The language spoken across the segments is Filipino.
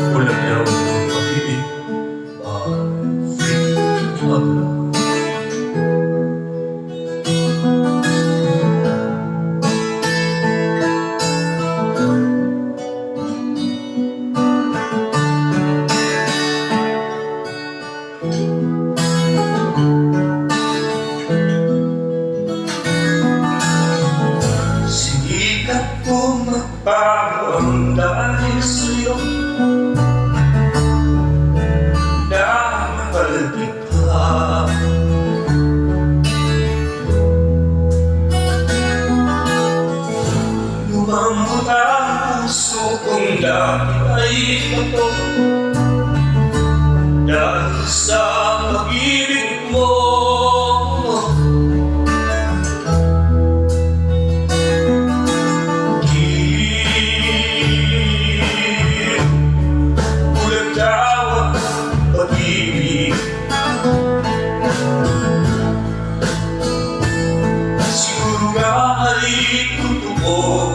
Walang yaw ng pag-ibig ay madla. Sinikap ko magbago ang dahil sa'yo na napalapit ka. Lumambot ang puso kong dati ay bato dahil sa pag-ibig mo. Siguro nga ay totoo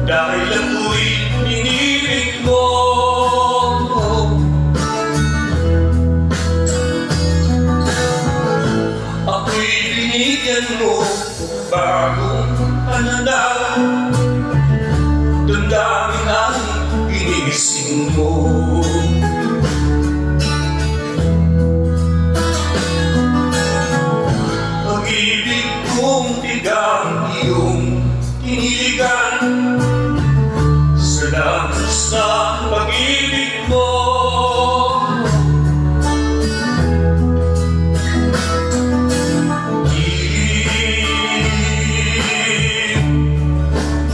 dahil ako'y pinilig mo. Ako'y binigyan mo bagong pananaw, damdamin ang inisin mo. Pag-ibig kong tigang iyong tiniligan, salamat sa pag-ibig mo.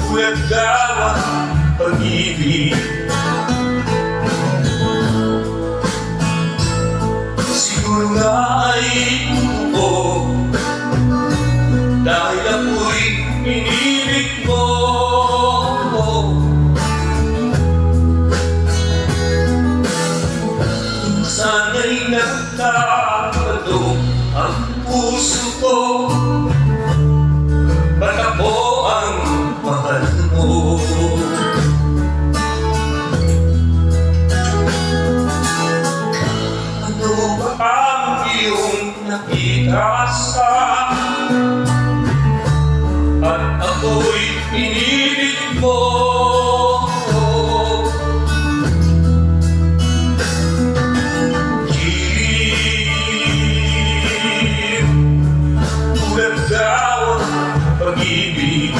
Bulag daw ang pag-ibig, siguro nga ay totoo dahil ako'y pinilig mo. Minsan ay nagtatanong ang puso ko, ba't ako ang mahal mo? Ano ba ang iyong nakita sa at ako'y pinilig mo? Bulag daw ang pag-ibig,